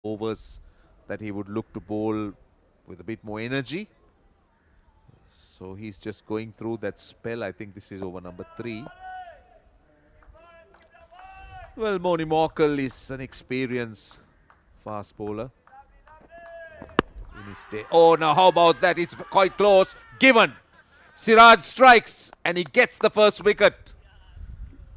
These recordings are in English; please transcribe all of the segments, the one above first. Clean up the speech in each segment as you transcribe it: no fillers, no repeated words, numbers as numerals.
overs that he would look to bowl with a bit more energy. So he's just going through that spell. I think this is over number 3. Well, Moni Morkel is an experienced fast bowler in his day. Oh, now how about that? It's quite close. Given. Siraj strikes and he gets the first wicket.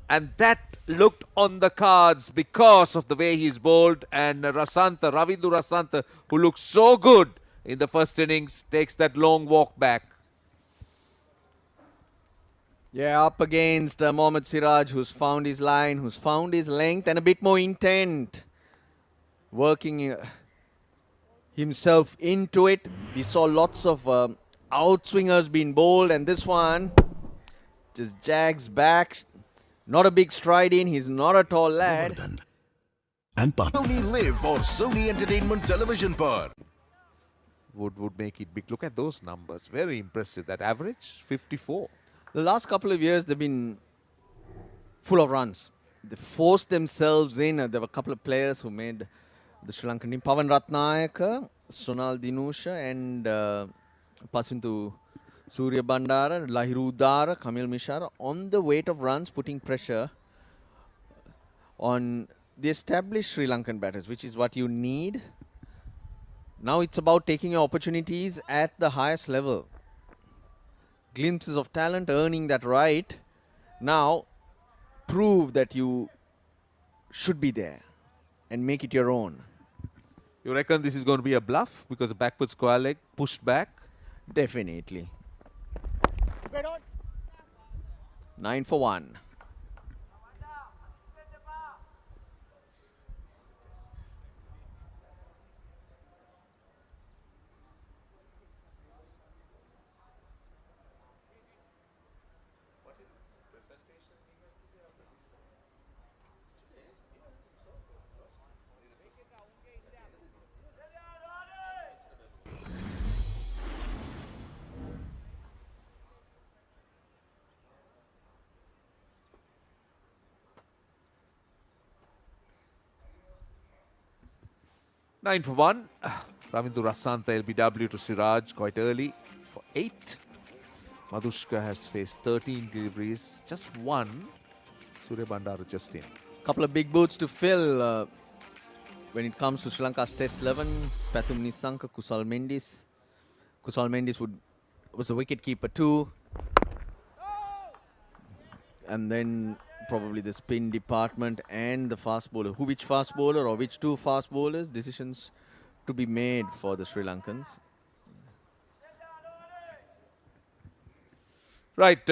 And that looked on the cards because of the way he's bowled. And Rasanta, Ravindu Rasanta, who looks so good in the first innings, takes that long walk back. Yeah, up against Mohammad Siraj, who's found his line, who's found his length and a bit more intent. Working himself into it. We saw lots of outswingers being bowled, and this one just jags back. Not a big stride in. He's not a tall lad. And Sony Live or Sony Entertainment Television पर Would make it big. Look at those numbers. Very impressive. That average, 54. The last couple of years, they've been full of runs. They forced themselves in. There were a couple of players who made the Sri Lankan team. Pawan Ratnayaka, Sonal Dinusha, and Pasintu Surya Bandara, Lahiru Udara, Kamil Mishara, on the weight of runs, putting pressure on the established Sri Lankan batters, which is what you need. Now it's about taking your opportunities at the highest level. Glimpses of talent, earning that right. Now, prove that you should be there and make it your own. You reckon this is going to be a bluff because the backward square leg pushed back? Definitely. 9 for 1. Nine for 1. Ravindu Rasanta LBW to Siraj quite early for 8. Madhushka has faced 13 deliveries, just 1. Surya Bandara just in. Couple of big boots to fill when it comes to Sri Lanka's Test 11. Pathum Nisanka, Kusal Mendis. Kusal Mendis was the wicket keeper too. And then probably the spin department and the fast bowler. Which fast bowler or which two fast bowlers? Decisions to be made for the Sri Lankans. Right.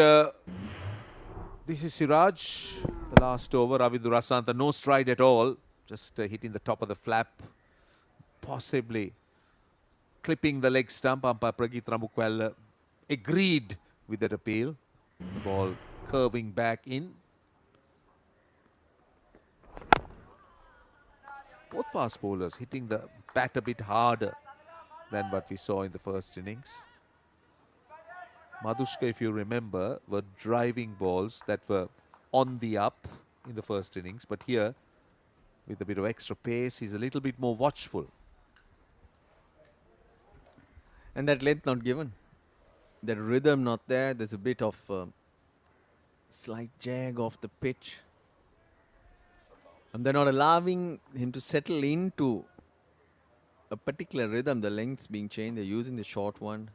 This is Siraj. The last over. Ravindu Rasanta, no stride at all. Just hitting the top of the flap. Possibly clipping the leg stump. Umpire Prageet Ramukwel agreed with that appeal. The ball curving back in. Both fast bowlers hitting the bat a bit harder than what we saw in the first innings. Madhushka, if you remember, were driving balls that were on the up in the first innings. But here, with a bit of extra pace, he's a little bit more watchful. And that length not given. That rhythm not there. There's a bit of slight jag off the pitch. And they're not allowing him to settle into a particular rhythm. The length's being changed. They're using the short one.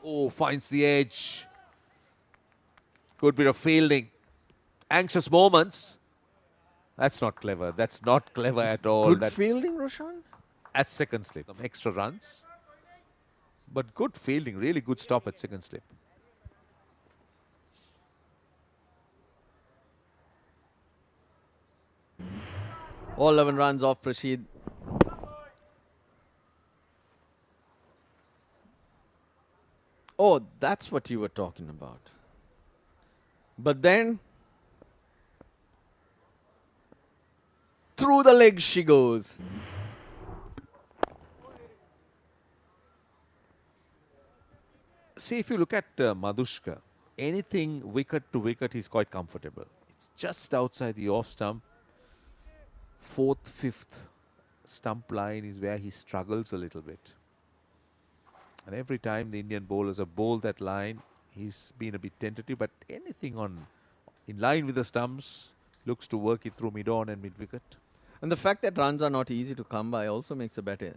Oh, finds the edge. Good bit of fielding. Anxious moments. That's not clever. That's not clever at all. Good fielding, Roshan? At second slip. Some extra runs. But good fielding. Really good stop at second slip. All 11 runs off Prashid. Oh, that's what you were talking about. But then, through the legs she goes. See, if you look at Madhushka, anything wicket to wicket, he's quite comfortable. It's just outside the off stump. fourth, fifth stump line is where he struggles a little bit. And every time the Indian bowlers have bowled that line, he's been a bit tentative, but anything in line with the stumps looks to work it through mid-on and mid-wicket. And the fact that runs are not easy to come by also makes a batter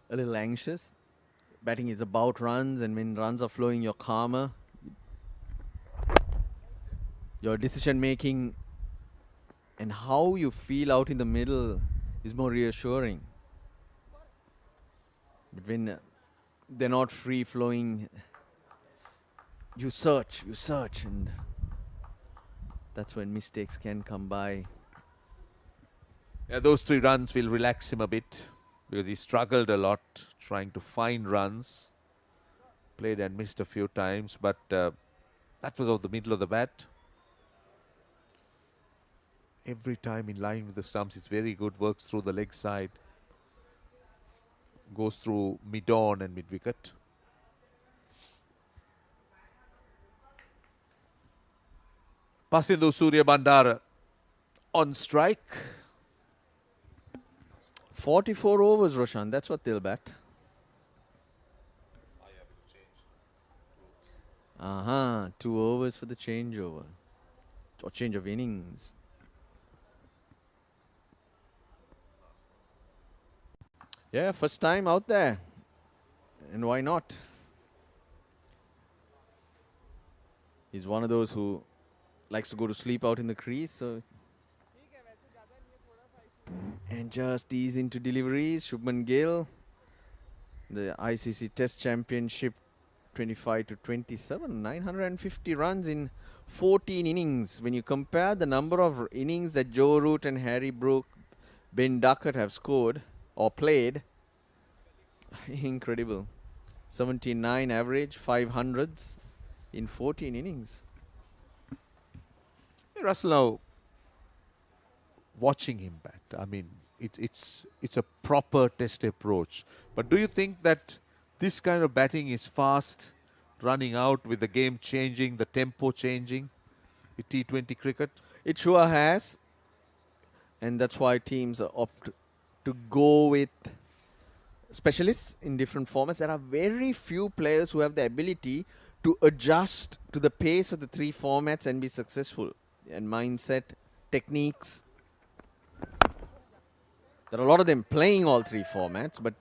a little anxious. Batting is about runs, and when runs are flowing, you're calmer. Your decision making and how you feel out in the middle is more reassuring. But when they're not free flowing, you search, and that's when mistakes can come by. Yeah, those 3 runs will relax him a bit because he struggled a lot trying to find runs. Played and missed a few times, but that was out the middle of the bat. Every time in line with the stumps, it's very good. Works through the leg side. Goes through mid-on and mid-wicket. Pasindu Surya Bandara on strike. 44 overs, Roshan. That's what they'll bat. Aha, 2 overs for the changeover. Or change of innings. Yeah, first time out there. And why not? He's one of those who likes to go to sleep out in the crease, so and just ease into deliveries. Shubman Gill, the ICC Test Championship 25 to 27, 950 runs in 14 innings. When you compare the number of innings that Joe Root and Harry Brook, Ben Duckett have scored or played, incredible. 79 average, 500s in 14 innings. Hey, Russell, now watching him bat, I mean, it's a proper test approach. But do you think that this kind of batting is fast, running out with the game changing, the tempo changing with T20 cricket? It sure has. And that's why teams opt to go with specialists in different formats. There are very few players who have the ability to adjust to the pace of the 3 formats and be successful. And mindset, techniques. There are a lot of them playing all 3 formats, but